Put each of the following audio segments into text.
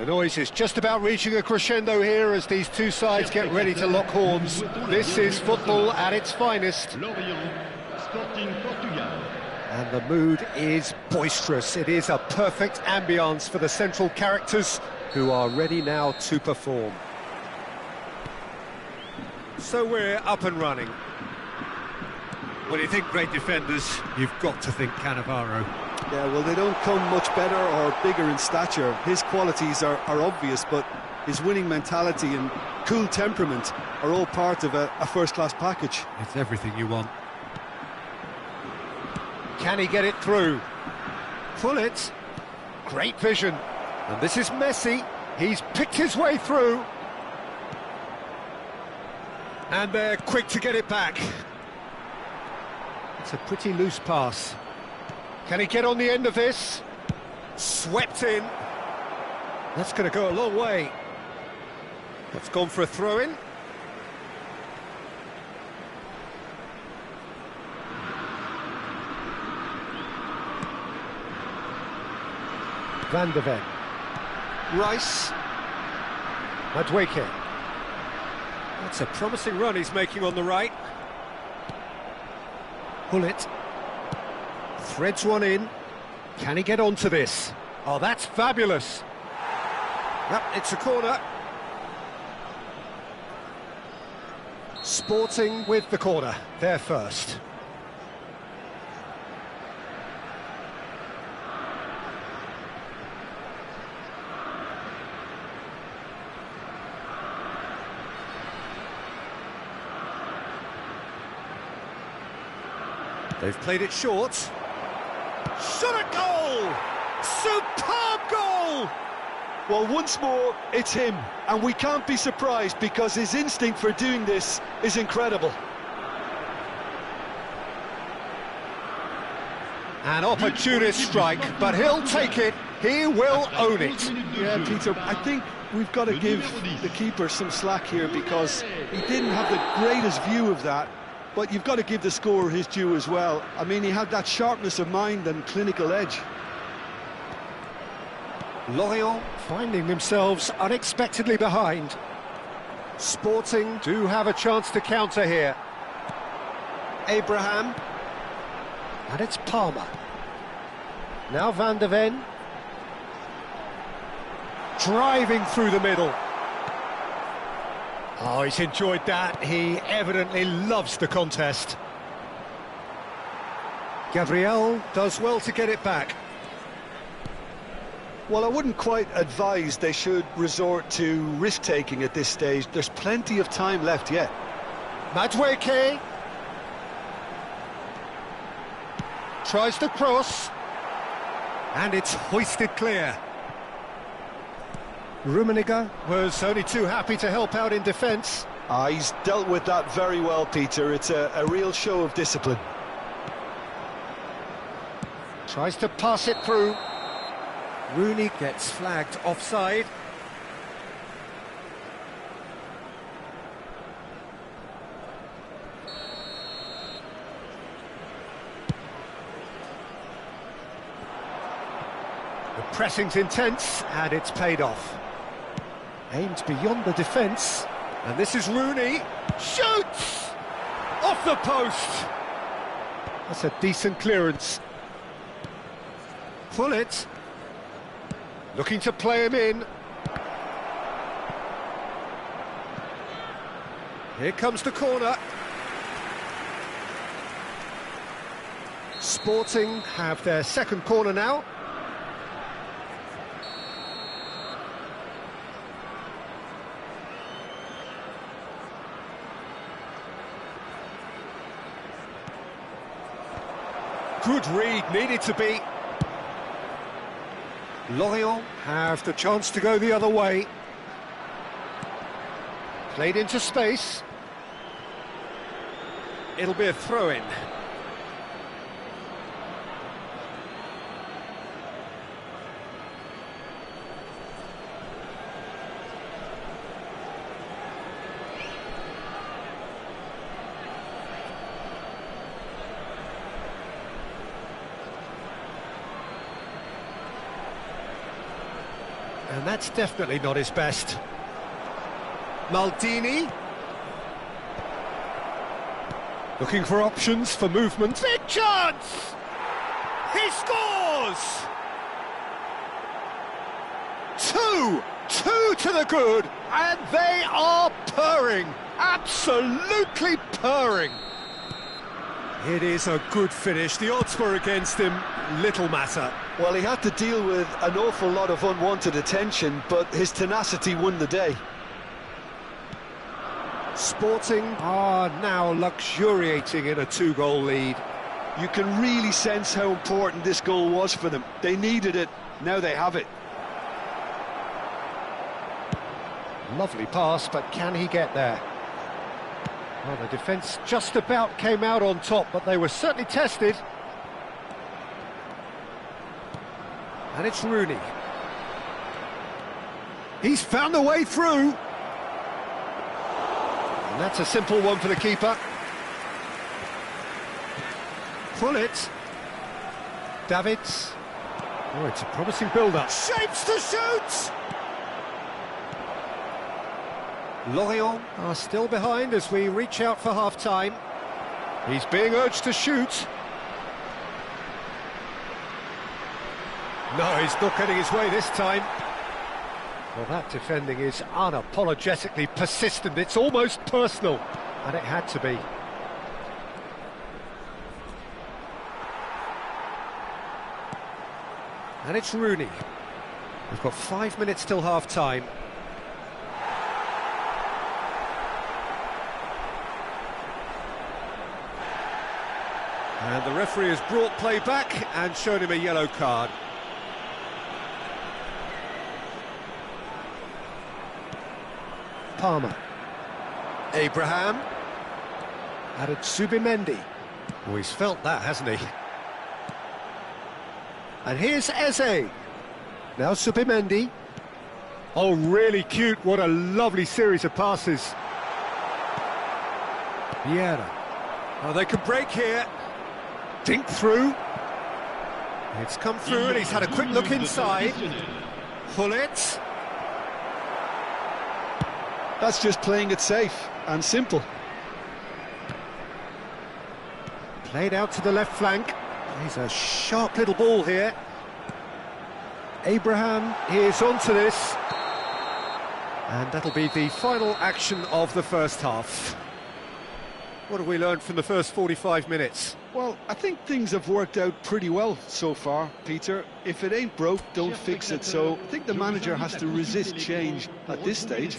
The noise is just about reaching a crescendo here as these two sides get ready to lock horns. This is football at its finest. And the mood is boisterous. It is a perfect ambience for the central characters who are ready now to perform. So we're up and running. When you think great defenders, you've got to think Cannavaro. Yeah, well, they don't come much better or bigger in stature. His qualities are obvious, but his winning mentality and cool temperament are all part of a first-class package. It's everything you want. Can he get it through? Pull it. Great vision. And this is Messi. He's picked his way through. And they're quick to get it back. It's a pretty loose pass. Can he get on the end of this? Swept in. That's going to go a long way. That's gone for a throw-in. Van de Ven. Rice. Madueke. That's a promising run he's making on the right. Bullet. Threads one in. Can he get onto this? Oh, that's fabulous. Yep, it's a corner. Sporting with the corner. They're first. They've played it short. Shot at goal! Superb goal! Well, once more, it's him, and we can't be surprised because his instinct for doing this is incredible. An opportunist strike, but he'll take it. He will own it. Yeah, Peter, I think we've got to give the keeper some slack here because he didn't have the greatest view of that. But you've got to give the scorer his due as well. I mean, he had that sharpness of mind and clinical edge. Lorient finding themselves unexpectedly behind. Sporting do have a chance to counter here. Abraham. And it's Palmer. Now Van de Ven. Driving through the middle. Oh, he's enjoyed that. He evidently loves the contest. Gabriel does well to get it back. Well, I wouldn't quite advise they should resort to risk-taking at this stage. There's plenty of time left yet. Madueke. Tries to cross. And it's hoisted clear. Rummenigge was only too happy to help out in defence. He's dealt with that very well, Peter. It's a real show of discipline. Tries to pass it through. Rooney gets flagged offside. The pressing's intense, and it's paid off. Aimed beyond the defence, and this is Rooney. Shoots! Off the post! That's a decent clearance. Pull it. Looking to play him in. Here comes the corner. Sporting have their second corner now. Good read, needed to be. Lorient have the chance to go the other way. Played into space. It'll be a throw-in. And that's definitely not his best. Maldini. Looking for options for movement. Big chance! He scores! Two to the good, and they are purring, absolutely purring. It is a good finish. The odds were against him, little matter. Well, he had to deal with an awful lot of unwanted attention, but his tenacity won the day. Sporting are now luxuriating in a 2-goal lead. You can really sense how important this goal was for them. They needed it, now they have it. Lovely pass, but can he get there? Well, the defence just about came out on top, but they were certainly tested. And it's Rooney. He's found a way through. And that's a simple one for the keeper. Pullet. Davids. Oh, it's a promising build-up. Shapes to shoot! Lorient are still behind as we reach out for half-time. He's being urged to shoot. No, he's not getting his way this time. Well, that defending is unapologetically persistent. It's almost personal, and it had to be. And it's Rooney. We've got 5 minutes till half-time. And the referee has brought play back and shown him a yellow card. Palmer. Abraham. Added Subimendi. Oh, he's felt that, hasn't he? And here's Eze. Now Subimendi. Oh, really cute. What a lovely series of passes. Vieira. Oh, they can break here. Dink through. It's come through and he's had a quick look inside. Pullet. That's just playing it safe and simple. Played out to the left flank. He's a sharp little ball here. Abraham is onto this. And that'll be the final action of the first half. What have we learned from the first 45 minutes? Well, I think things have worked out pretty well so far, Peter. If it ain't broke, don't fix it. So I think the manager has to resist change at this stage.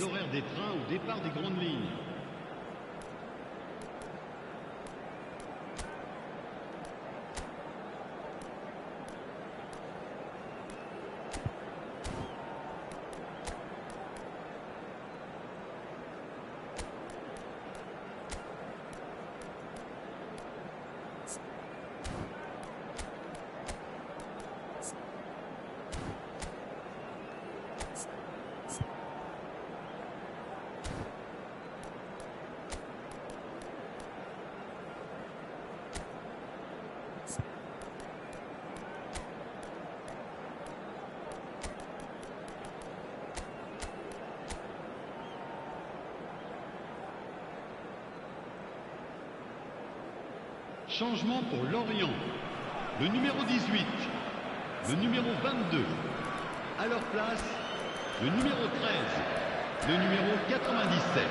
Changement pour Lorient. Le numéro 18, le numéro 22. À leur place, le numéro 13, le numéro 97.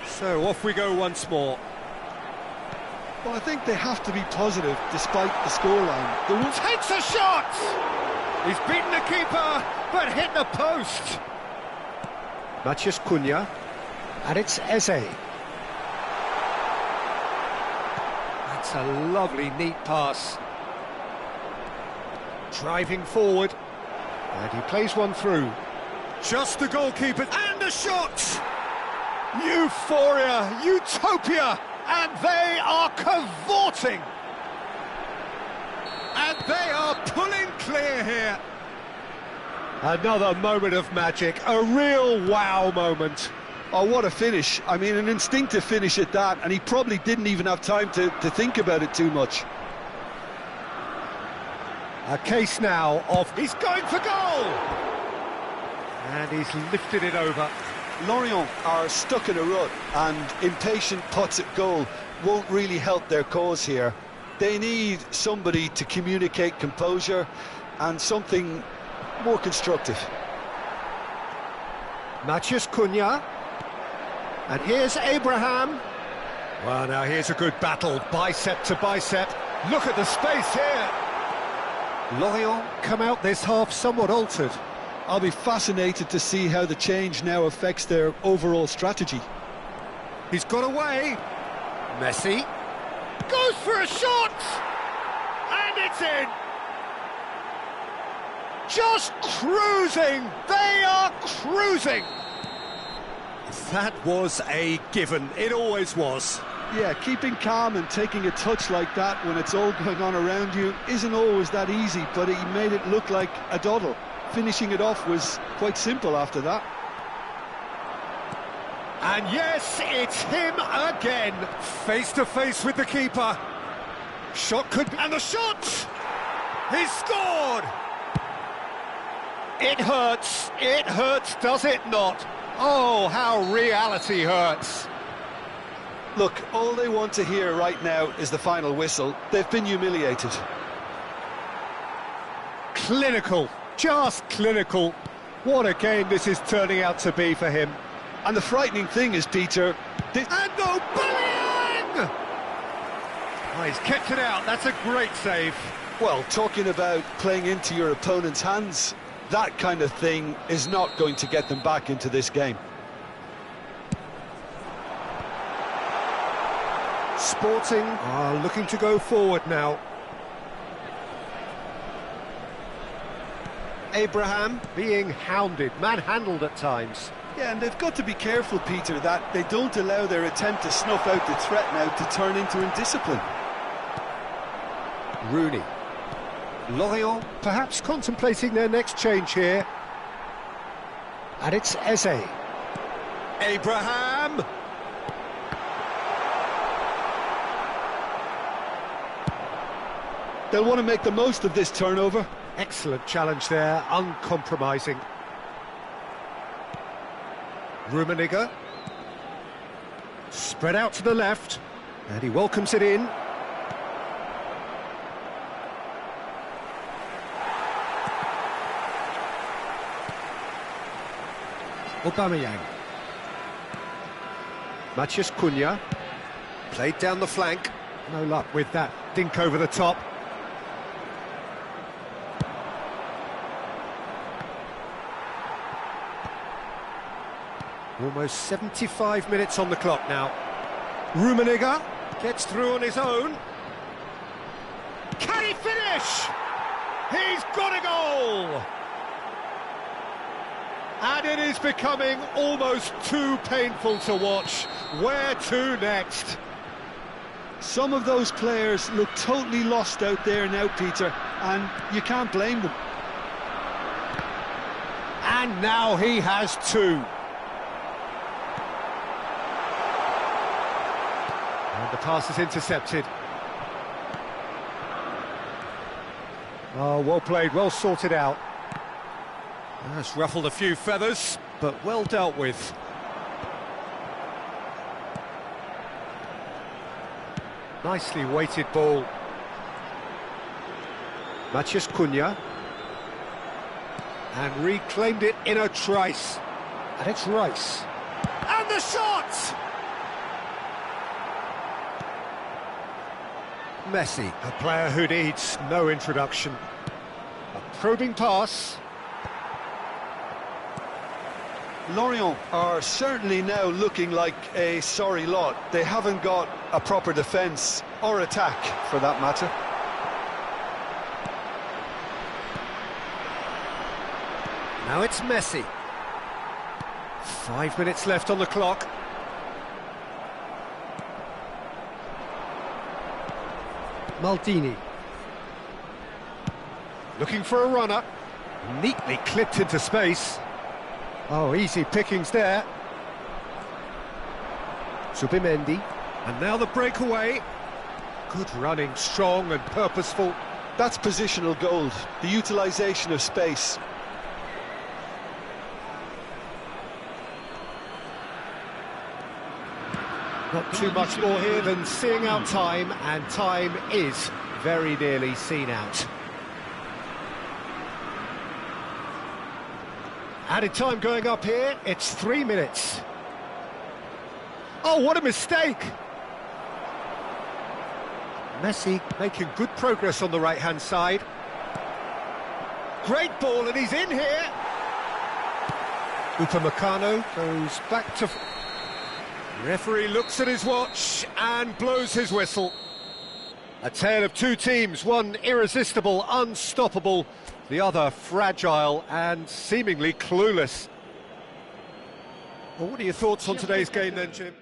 So off we go once more. Well, I think they have to be positive despite the scoreline. The one takes a shot! He's beaten the keeper, but hit the post. Matheus Cunha, and it's Eze. That's a lovely, neat pass. Driving forward, and he plays one through. Just the goalkeeper, and a shot! Euphoria, utopia, and they are cavorting. And they are pulling clear here. Another moment of magic, a real wow moment. Oh, what a finish. I mean, an instinctive finish at that, and he probably didn't even have time to think about it too much. A case now of he's going for goal! And he's lifted it over. Lorient are stuck in a rut, and impatient putts at goal won't really help their cause here. They need somebody to communicate composure and something more constructive. Matheus Cunha. And here's Abraham. Well, now here's a good battle, bicep to bicep. Look at the space here. Lorient come out this half somewhat altered. I'll be fascinated to see how the change now affects their overall strategy. He's got away. Messi goes for a shot, and it's in. Just cruising. They are cruising. That was a given. It always was. Yeah, keeping calm and taking a touch like that when it's all going on around you isn't always that easy, but he made it look like a doddle. Finishing it off was quite simple after that. And yes, it's him again. Face to face with the keeper. Shot could be... And the shot! He's scored! It hurts, does it not? Oh, how reality hurts. Look, all they want to hear right now is the final whistle. They've been humiliated. Clinical, just clinical. What a game this is turning out to be for him. And the frightening thing is, Peter... And Aubameyang! Oh, he's kept it out, that's a great save. Well, talking about playing into your opponent's hands, that kind of thing is not going to get them back into this game. Sporting are looking to go forward now. Abraham being hounded, manhandled at times. Yeah, and they've got to be careful, Peter, that they don't allow their attempt to snuff out the threat now to turn into indiscipline. Rooney. Lorient perhaps contemplating their next change here. And it's Eze. Abraham! They'll want to make the most of this turnover. Excellent challenge there, uncompromising. Rummenigge. Spread out to the left, and he welcomes it in. Aubameyang. Matheus Cunha. Played down the flank. No luck with that dink over the top. Almost 75 minutes on the clock now. Rummenigge gets through on his own. Can he finish? He's got a goal! And it is becoming almost too painful to watch. Where to next? Some of those players look totally lost out there now, Peter, and you can't blame them. And now he has two. And the pass is intercepted. Oh, well played, well sorted out. That's ruffled a few feathers, but well dealt with. Nicely weighted ball. Matheus Cunha. And reclaimed it in a trice. And it's Rice. And the shot! Messi, a player who needs no introduction. A probing pass. Lorient are certainly now looking like a sorry lot. They haven't got a proper defence, or attack, for that matter. Now it's Messi. 5 minutes left on the clock. Maldini. Looking for a runner. Neatly clipped into space. Oh, easy pickings there. Subimendi. And now the breakaway. Good running, strong and purposeful. That's positional gold, the utilisation of space. Not too much more here than seeing out time, and time is very nearly seen out. Added time going up here, it's 3 minutes. Oh, what a mistake! Messi making good progress on the right-hand side. Great ball, and he's in here! Upamecano goes back to... Referee looks at his watch and blows his whistle. A tale of two teams, one irresistible, unstoppable, the other fragile and seemingly clueless. Well, what are your thoughts on today's game then, Jim?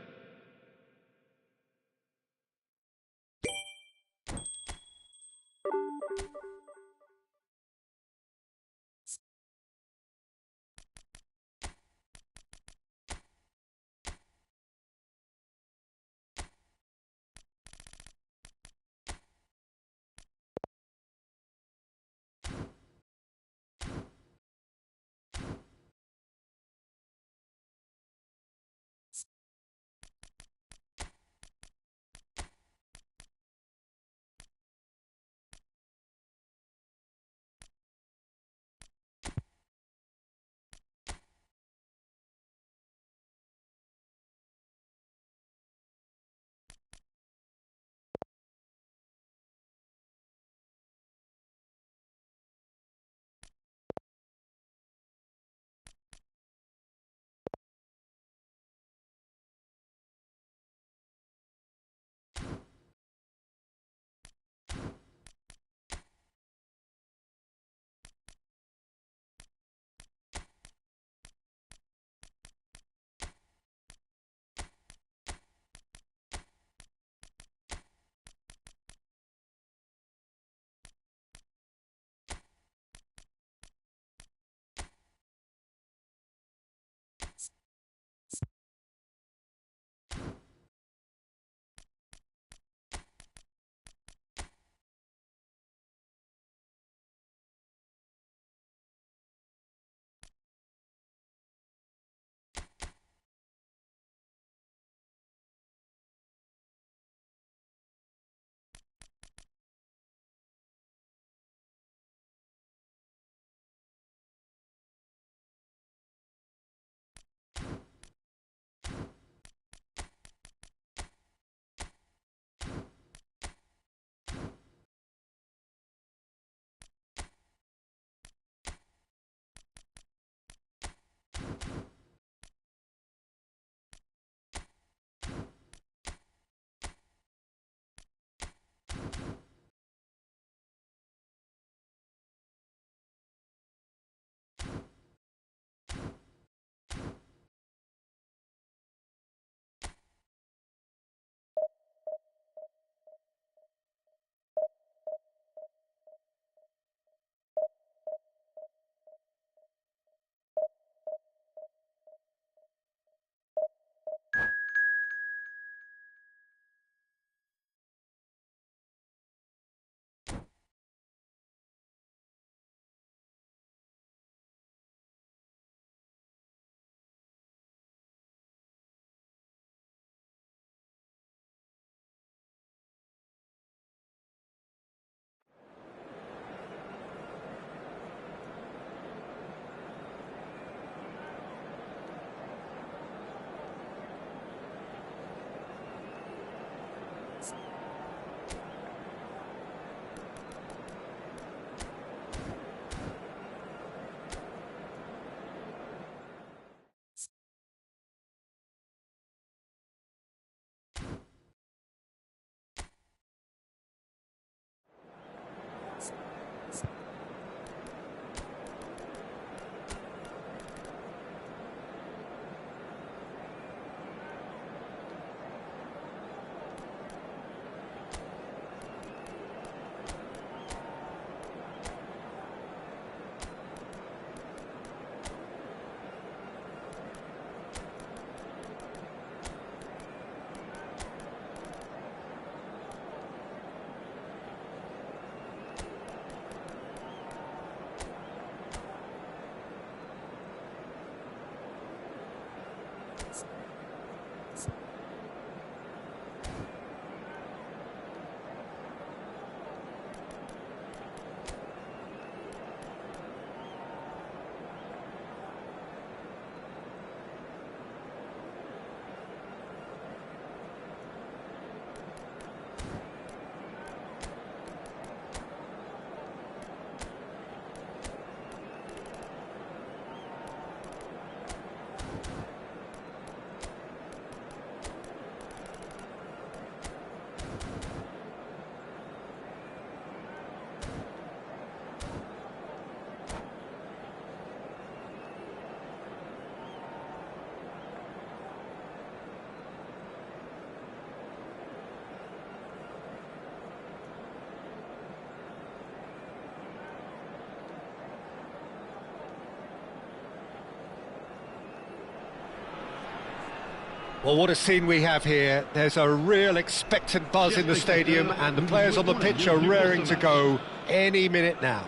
Well, what a scene we have here. There's a real expectant buzz in the stadium, and the players on the pitch are raring to go any minute now.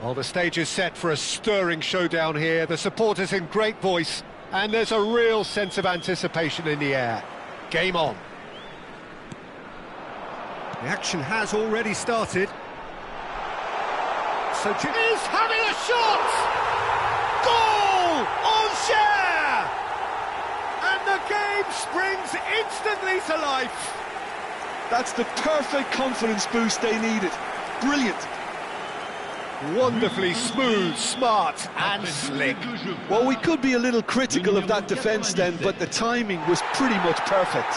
Well, the stage is set for a stirring showdown here. The supporters in great voice, and there's a real sense of anticipation in the air. Game on. The action has already started. So is having a shot! Goal! Angers! And the game springs instantly to life. That's the perfect confidence boost they needed. Brilliant. Wonderfully smooth, smart and slick. Well, we could be a little critical of that defence then, but the timing was pretty much perfect.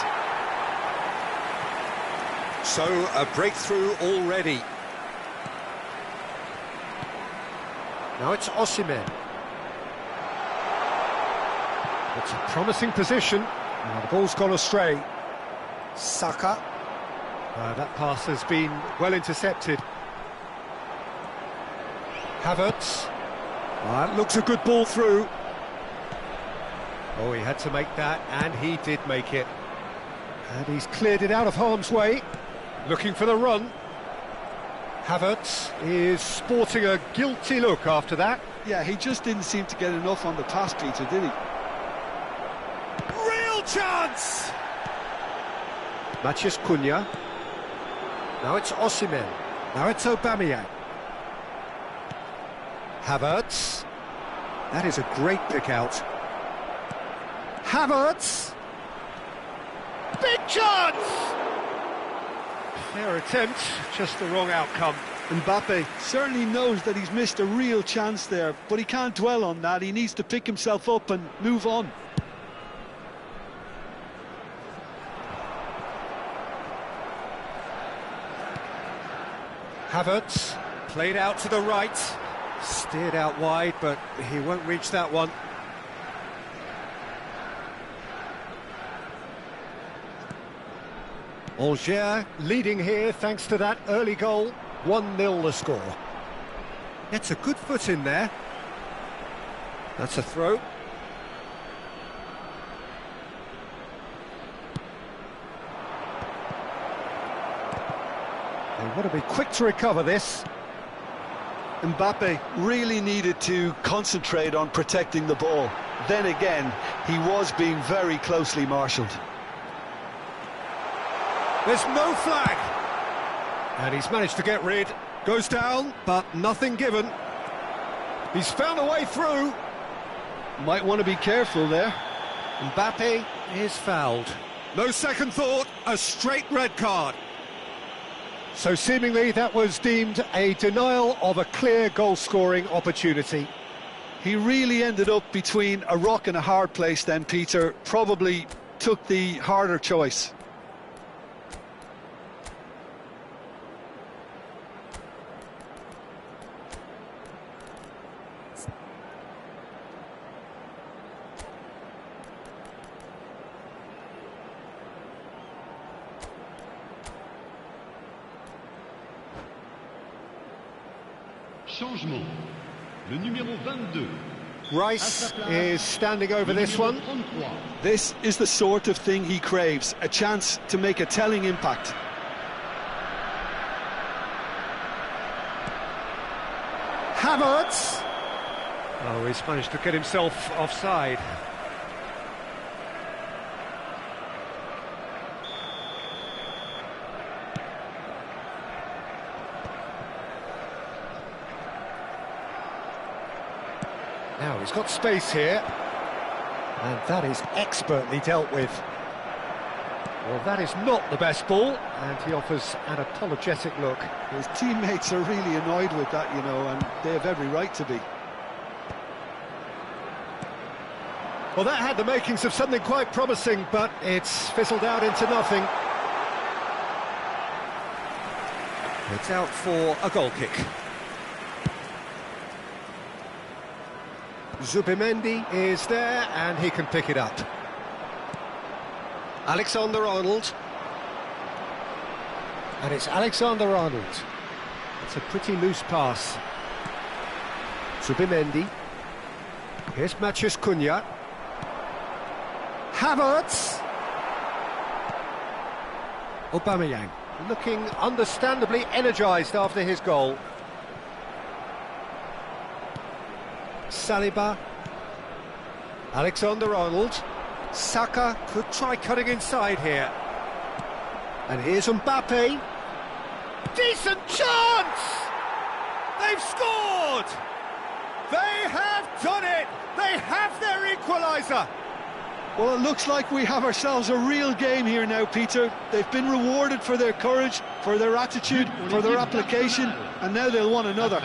So, a breakthrough already. Now it's Osimhen. It's a promising position. Now the ball's gone astray. Saka. That pass has been well intercepted. Havertz. That looks a good ball through. Oh, he had to make that, and he did make it. And he's cleared it out of harm's way. Looking for the run. Havertz is sporting a guilty look after that. Yeah, he just didn't seem to get enough on the pass, Peter, did he? Real chance! Matheus Cunha. Now it's Osimhen. Now it's Aubameyang. Havertz. That is a great pick out. Havertz. Big chance! Fair attempt, just the wrong outcome. Mbappe certainly knows that he's missed a real chance there, but he can't dwell on that. He needs to pick himself up and move on. Havertz played out to the right, steered out wide, but he won't reach that one. Angers leading here thanks to that early goal. 1-0 the score. Gets a good foot in there. That's a throw. They want to be quick to recover this. Mbappe really needed to concentrate on protecting the ball. Then again, he was being very closely marshalled. There's no flag. And he's managed to get rid. Goes down, but nothing given. He's found a way through. Might want to be careful there. Mbappe is fouled. No second thought, a straight red card. So seemingly that was deemed a denial of a clear goal-scoring opportunity. He really ended up between a rock and a hard place then, Peter. Probably took the harder choice. Changement. Le numéro 22. Rice is standing over this one. This is the sort of thing he craves, a chance to make a telling impact. Havertz. Oh, he's managed to get himself offside. Now he's got space here, and that is expertly dealt with. Well, that is not the best ball, and he offers an apologetic look. His teammates are really annoyed with that, you know, and they have every right to be. Well, that had the makings of something quite promising, but it's fizzled out into nothing. It's out for a goal kick. Zubimendi is there, and he can pick it up. Alexander-Arnold. And it's Alexander-Arnold. It's a pretty loose pass. Zubimendi. Here's Matheus Cunha. Havertz. Aubameyang, looking understandably energised after his goal. Saliba. Alexander-Arnold. Saka could try cutting inside here. And here's Mbappe. Decent chance! They've scored! They have done it! They have their equaliser! Well, it looks like we have ourselves a real game here now, Peter. They've been rewarded for their courage, for their attitude, for their application, and now they'll want another.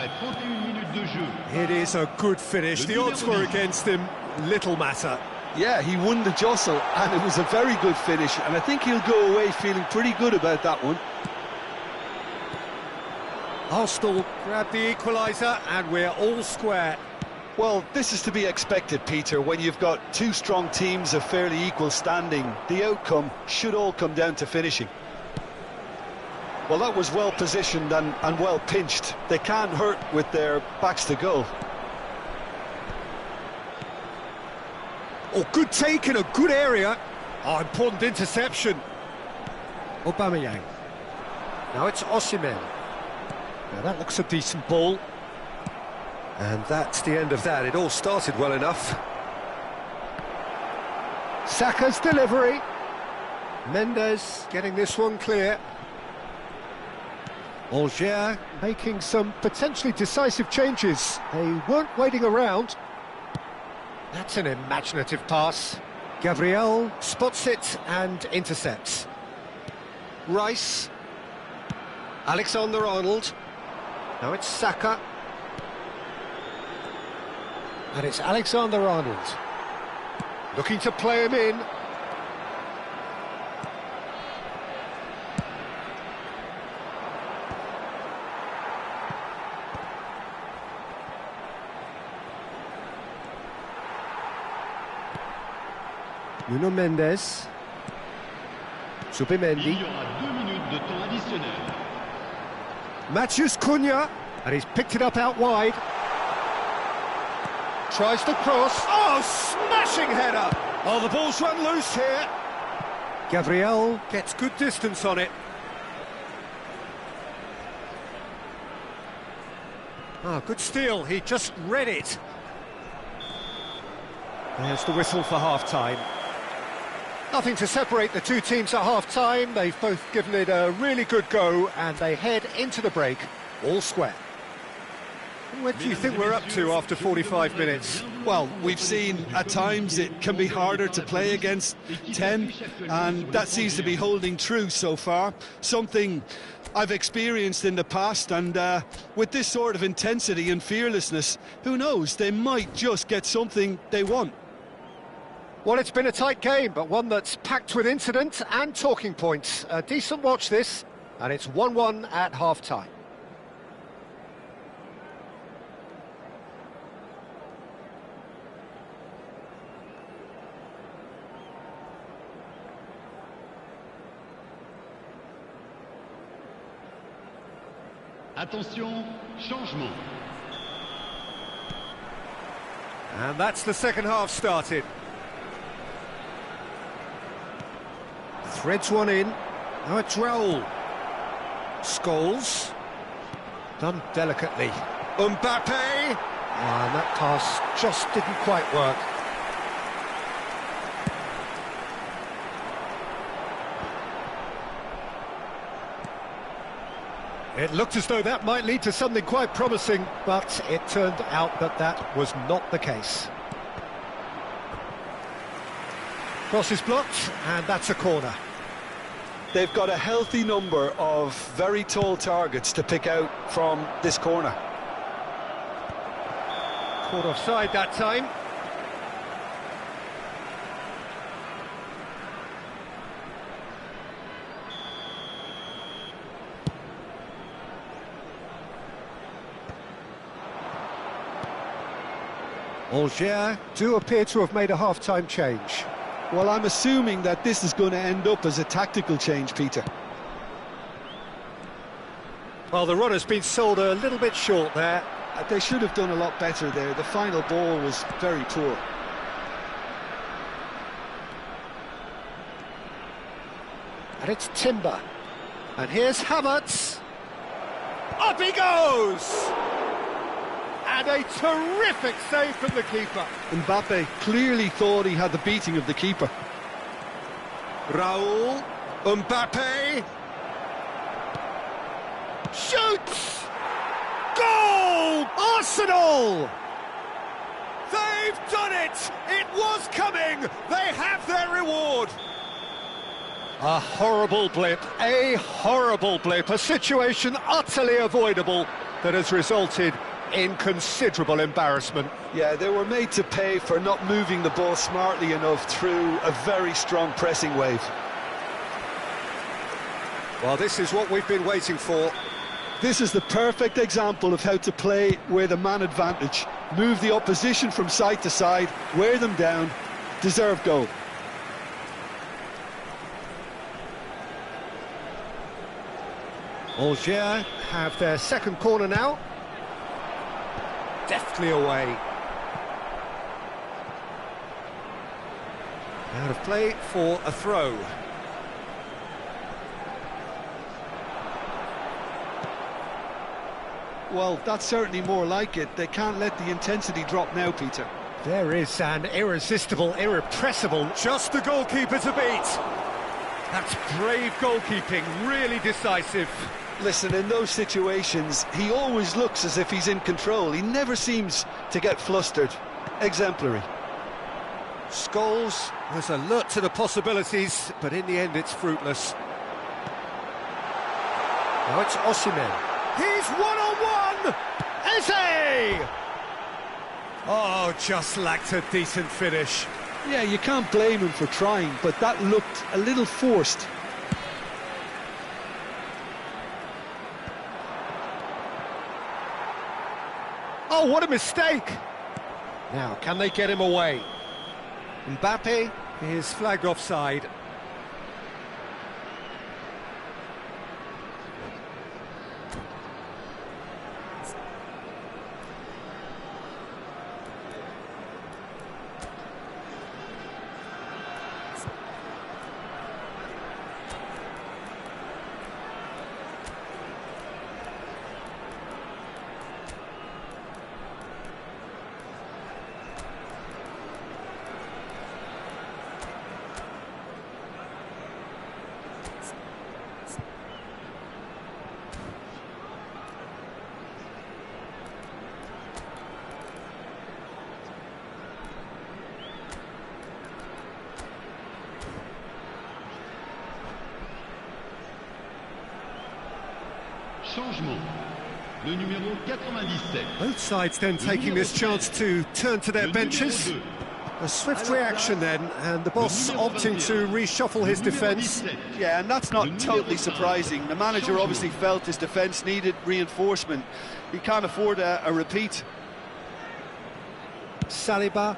It is a good finish. The odds were against him. Little matter. Yeah, he won the jostle, and it was a very good finish, and I think he'll go away feeling pretty good about that one. Arsenal grabbed the equaliser, and we're all square. Well, this is to be expected, Peter. When you've got two strong teams of fairly equal standing, the outcome should all come down to finishing. Well, that was well positioned and well pinched. They can't hurt with their backs to goal. Oh, good take in a good area. Oh, important interception. Aubameyang. Now it's Osimhen. Now that looks a decent ball. And that's the end of that. It all started well enough. Saka's delivery. Mendes getting this one clear. Alger making some potentially decisive changes. They weren't waiting around. That's an imaginative pass. Gabriel spots it and intercepts. Rice. Alexander-Arnold. Now it's Saka. And it's Alexander-Arnold. Looking to play him in. Nuno Mendes. Zubimendi. Il y aura 2 minutes de temps additionnel. Matheus Cunha. And he's picked it up out wide. Tries to cross. Oh, smashing header! Oh, the ball's run loose here. Gabriel gets good distance on it. Ah, good steal. He just read it. There's the whistle for half-time. Nothing to separate the two teams at half-time. They've both given it a really good go, and they head into the break all square. What do you think we're up to after 45 minutes? Well, we've seen at times it can be harder to play against 10, and that seems to be holding true so far. Something I've experienced in the past, and with this sort of intensity and fearlessness, who knows, they might just get something they want. Well, it's been a tight game, but one that's packed with incident and talking points. A decent watch this, and it's 1-1 at half-time. Attention, changement. And that's the second half started. Threads one in. Now it's Raul. Scholes. Done delicately. Mbappe! And that pass just didn't quite work. It looked as though that might lead to something quite promising, but it turned out that that was not the case. Cross is blocked, and that's a corner. They've got a healthy number of very tall targets to pick out from this corner. Caught offside that time. Alger do appear to have made a half-time change. Well, I'm assuming that this is going to end up as a tactical change, Peter. Well, the run has been sold a little bit short there. They should have done a lot better there. The final ball was very poor. And it's Timber. And here's Havertz. Up he goes! And a terrific save from the keeper. Mbappe clearly thought he had the beating of the keeper. Raul, Mbappe, shoots! Goal! Arsenal! They've done it! It was coming! They have their reward! A horrible blip, a situation utterly avoidable that has resulted in considerable embarrassment. Yeah, they were made to pay for not moving the ball smartly enough through a very strong pressing wave. Well, this is what we've been waiting for. This is the perfect example of how to play with a man advantage. Move the opposition from side to side, wear them down, deserve goal. Angers have their second corner now. Deftly away. Out of play for a throw. Well, that's certainly more like it. They can't let the intensity drop now, Peter. There is an irresistible, irrepressible, just the goalkeeper to beat. That's brave goalkeeping, really decisive. Listen, in those situations, he always looks as if he's in control. He never seems to get flustered. Exemplary. Scholes was alert to the possibilities, but in the end it's fruitless. Now it's Osimhen. He's one-on-one! Eze! Oh, just lacked a decent finish. Yeah, you can't blame him for trying, but that looked a little forced. Oh, what a mistake! Now, can they get him away? Mbappe is flagged offside. Changement. Le numéro 97. Both sides then taking this chance to turn to their benches. A swift reaction then, and the boss opting to reshuffle his defence. Yeah, and that's not totally surprising. The manager obviously felt his defence needed reinforcement. He can't afford a repeat. Saliba.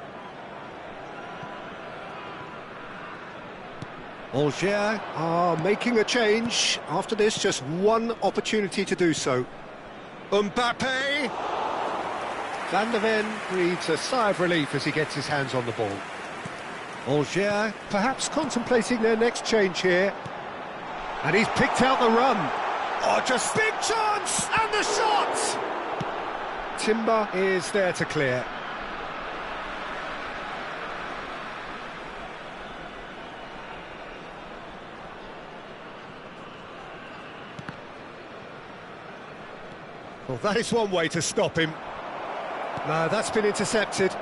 Angers are making a change. After this, just one opportunity to do so. Mbappe! Van der Ven breathes a sigh of relief as he gets his hands on the ball. Angers perhaps contemplating their next change here. And he's picked out the run. Oh, just big chance! And the shot! Timber is there to clear. Well, that is one way to stop him. No, that's been intercepted.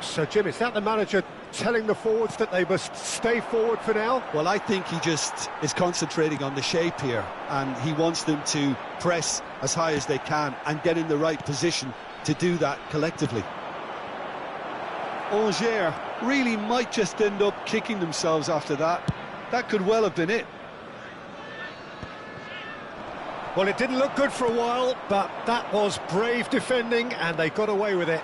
So, Jim, is that the manager telling the forwards that they must stay forward for now? Well, I think he just is concentrating on the shape here, and he wants them to press as high as they can and get in the right position to do that collectively. Angers really might just end up kicking themselves after that. That could well have been it. Well, it didn't look good for a while, but that was brave defending, and they got away with it.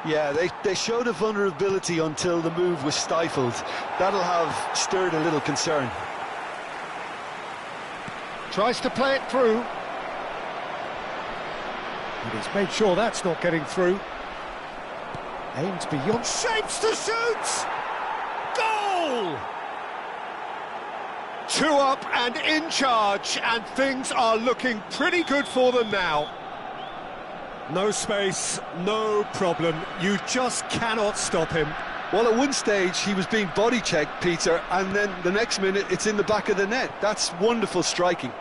Yeah, they showed a vulnerability until the move was stifled. That'll have stirred a little concern. Tries to play it through. And he's made sure that's not getting through. Aimed beyond, shapes to shoot! Goal! 2 up and in charge, and things are looking pretty good for them now. No space, no problem. You just cannot stop him. Well, at one stage he was being body checked, Peter, and then the next minute it's in the back of the net. That's wonderful striking.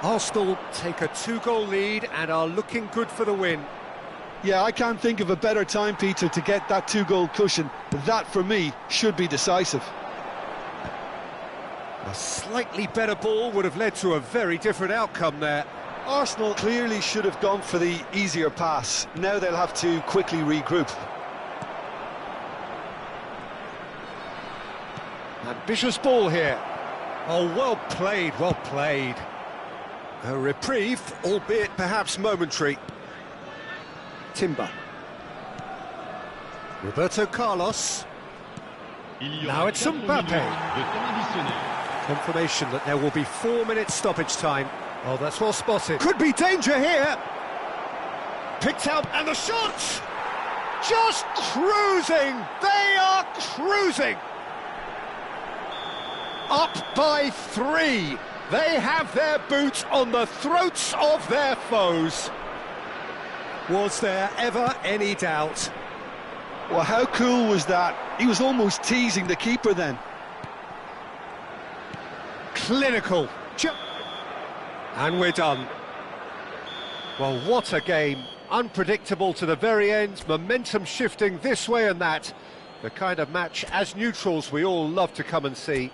Arsenal take a 2-goal lead and are looking good for the win. Yeah, I can't think of a better time, Peter, to get that 2-goal cushion. That, for me, should be decisive. A slightly better ball would have led to a very different outcome there. Arsenal clearly should have gone for the easier pass. Now they'll have to quickly regroup. Ambitious ball here. Oh, well played, well played. A reprieve, albeit perhaps momentary. Timber. Roberto Carlos. Now it's Mbappe. Confirmation that there will be 4 minutes stoppage time. Oh, that's well spotted. Could be danger here. Picked out, and the shot! Just cruising! They are cruising! Up by 3. They have their boots on the throats of their foes. Was there ever any doubt? Well, how cool was that? He was almost teasing the keeper then. Clinical. And we're done. Well, what a game. Unpredictable to the very end, momentum shifting this way and that. The kind of match, as neutrals, we all love to come and see.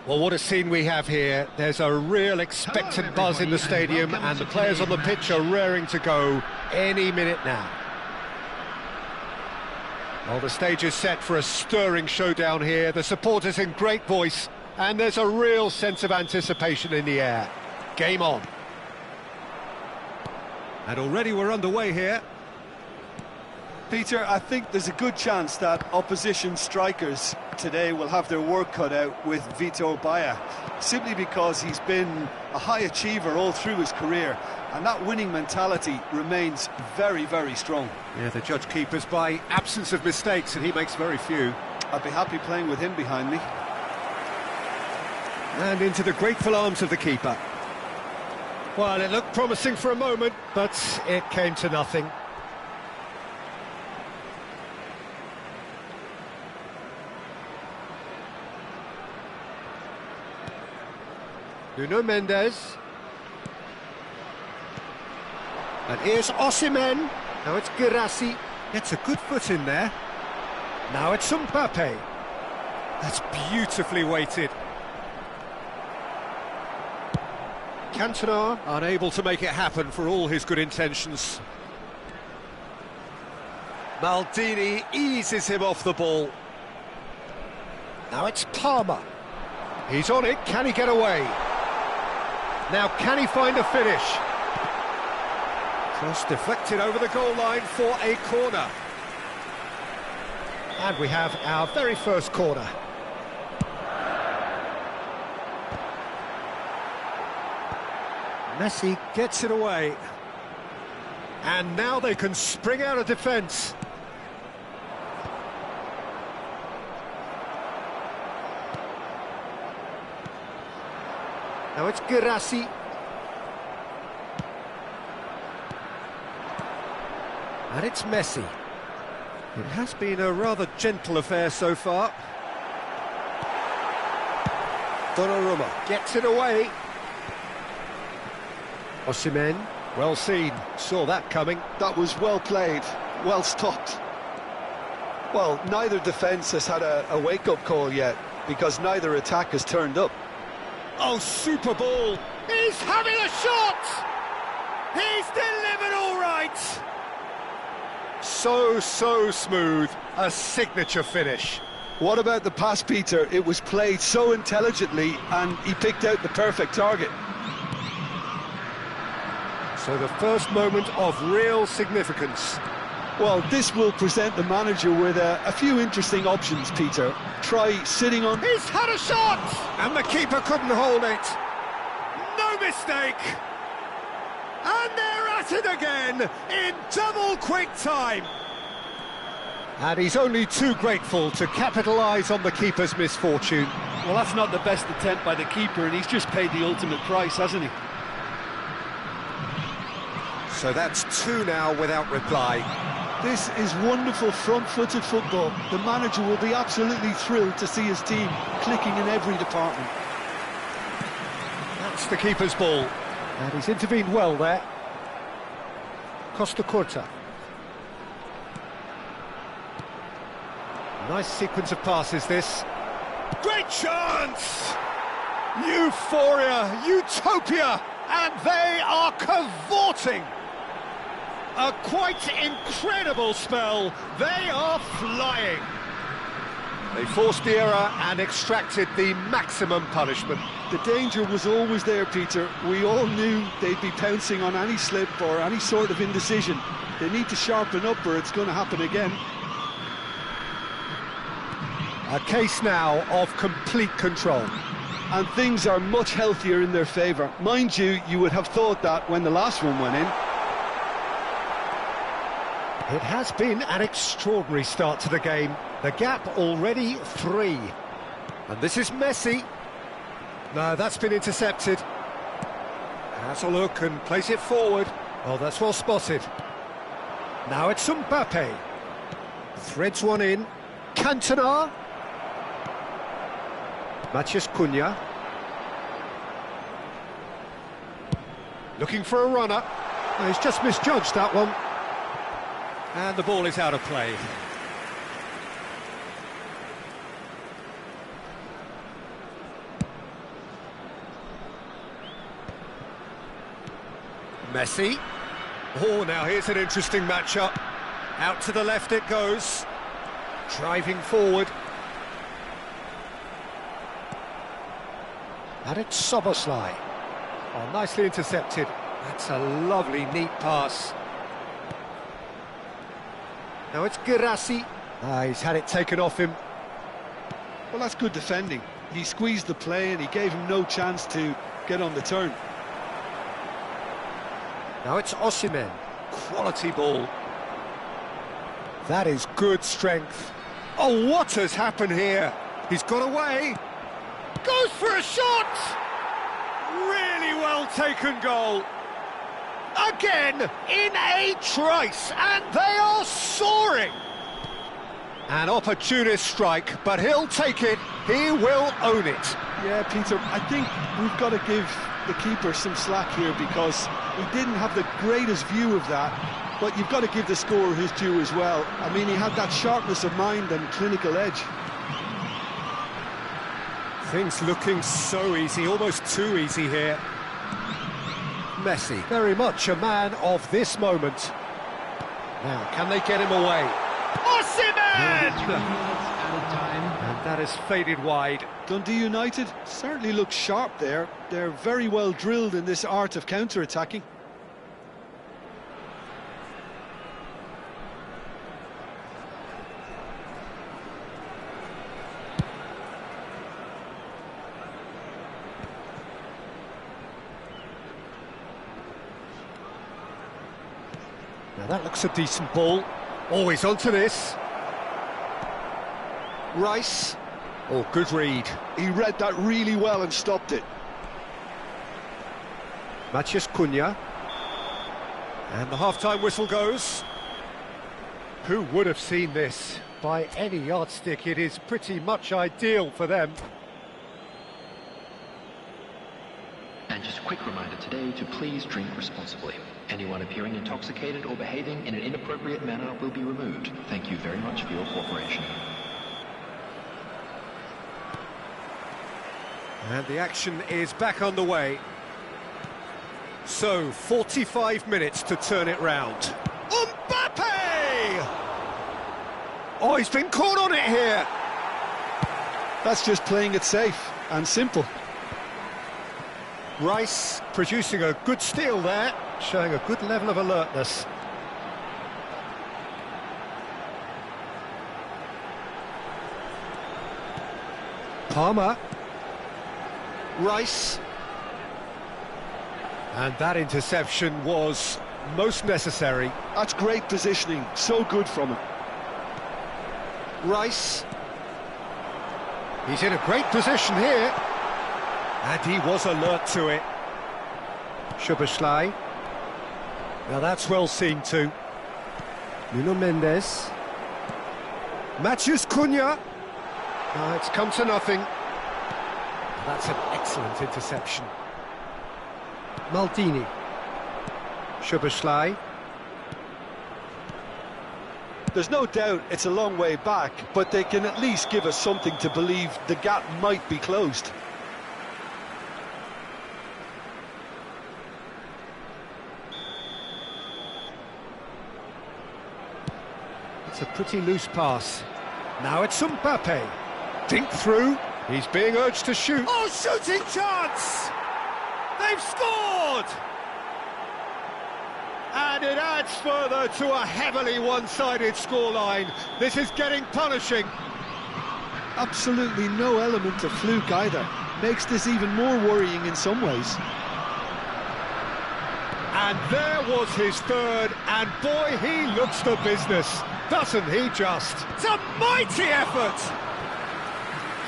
Well, what a scene we have here. There's a real expectant buzz in the stadium, and the players on the pitch are raring to go any minute now. Well, the stage is set for a stirring showdown here. The supporters in great voice, and there's a real sense of anticipation in the air. Game on. And already we're underway here. Peter, I think there's a good chance that opposition strikers today will have their work cut out with Vitor Baia, simply because he's been a high achiever all through his career, and that winning mentality remains very, very strong. Yeah, the judge keepers by absence of mistakes, and he makes very few. I'd be happy playing with him behind me. And into the grateful arms of the keeper. Well, it looked promising for a moment, but it came to nothing. Nuno Mendes. And here's Osimhen. Now it's Guirassy. Gets a good foot in there. Now it's Mbappe. That's beautifully weighted. Cantona unable to make it happen for all his good intentions. Maldini eases him off the ball. Now it's Palmer. He's on it, can he get away? Now can he find a finish? Cross deflected over the goal line for a corner. And we have our very first corner. Messi gets it away. And now they can spring out of defence. Now it's Guirassy. And it's Messi. It has been a rather gentle affair so far. Donnarumma gets it away. Osimhen, well seen, saw that coming. That was well played, well stopped. Well, neither defence has had a wake-up call yet, because neither attack has turned up. Oh, super ball! He's having a shot! He's delivered all right! So smooth, a signature finish. What about the pass, Peter? It was played so intelligently, and he picked out the perfect target. So the first moment of real significance. Well, this will present the manager with a few interesting options, Peter. Try sitting on... He's had a shot! And the keeper couldn't hold it. No mistake! And they're at it again in double quick time. And he's only too grateful to capitalise on the keeper's misfortune. Well, that's not the best attempt by the keeper, and he's just paid the ultimate price, hasn't he? So that's two now without reply. This is wonderful front-footed football. The manager will be absolutely thrilled to see his team clicking in every department. That's the keeper's ball. And he's intervened well there. Costa Curta. Nice sequence of passes, this. Great chance! Euphoria, utopia, and they are cavorting. A quite incredible spell. They are flying. They forced the error and extracted the maximum punishment. The danger was always there, Peter. We all knew they'd be pouncing on any slip or any sort of indecision. They need to sharpen up or it's going to happen again. A case now of complete control. And things are much healthier in their favour. Mind you, you would have thought that when the last one went in. It has been an extraordinary start to the game. The gap already 3. And this is Messi. No, that's been intercepted. Has a look and plays it forward. Oh, that's well spotted. Now it's Mbappe. Threads one in. Cantona. Matheus Cunha. Looking for a runner. Oh, he's just misjudged that one. And the ball is out of play. Messi. Oh, now here's an interesting matchup. Out to the left it goes. Driving forward. And it's Szoboszlai. Oh, nicely intercepted. That's a lovely, neat pass. Now it's Guirassy. He's had it taken off him. Well, that's good defending. He squeezed the play and he gave him no chance to get on the turn. Now it's Osimhen. Quality ball. That is good strength. Oh, what has happened here? He's got away. Goes for a shot! Really well taken goal. Again, in a trice, and they are soaring. An opportunist strike, but he'll take it. He will own it. Yeah, Peter, I think we've got to give the keeper some slack here because he didn't have the greatest view of that, but you've got to give the scorer his due as well. I mean, he had that sharpness of mind and clinical edge. Things looking so easy, almost too easy here. Messi, very much a man of this moment. Now, can they get him away? Osimhen! And that has faded wide. Dundee United certainly look sharp there. They're very well drilled in this art of counter-attacking. Now that looks a decent ball. Always onto this. Rice. Oh, good read. He read that really well and stopped it. Matheus Cunha. And the half-time whistle goes. Who would have seen this? By any yardstick, it is pretty much ideal for them. And just a quick reminder today to please drink responsibly. Anyone appearing intoxicated or behaving in an inappropriate manner will be removed. Thank you very much for your cooperation. And the action is back underway. So, 45 minutes to turn it round. Mbappe! Oh, he's been caught on it here. That's just playing it safe and simple. Rice producing a good steal there, showing a good level of alertness. Palmer. Rice. And that interception was most necessary. That's great positioning, so good from him. Rice. He's in a great position here. And he was alert to it. Szoboszlai. Now that's well seen too. Nuno Mendes. Matheus Cunha. It's come to nothing. That's an excellent interception. Maldini. Szoboszlai. There's no doubt it's a long way back, but they can at least give us something to believe the gap might be closed. It's a pretty loose pass. Now it's Mbappe. Dink through. He's being urged to shoot. Oh, shooting chance! They've scored! And it adds further to a heavily one-sided scoreline. This is getting punishing. Absolutely no element of fluke either. Makes this even more worrying in some ways. And there was his third, and boy, he looks the business. Doesn't he just? It's a mighty effort!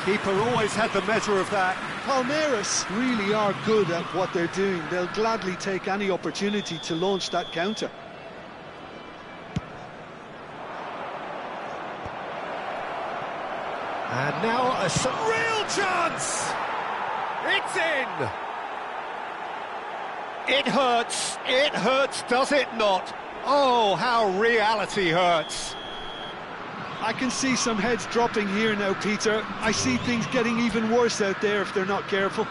Keeper always had the measure of that. Palmeiras really are good at what they're doing. They'll gladly take any opportunity to launch that counter. And now a real chance! It's in! It hurts, does it not? Oh, how reality hurts. I can see some heads dropping here now, Peter. I see things getting even worse out there if they're not careful.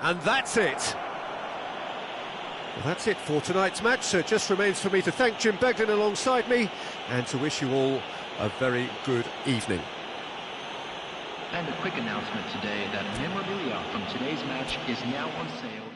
And that's it. Well, that's it for tonight's match, so it just remains for me to thank Jim Beglin alongside me and to wish you all a very good evening. And a quick announcement today that memorabilia from today's match is now on sale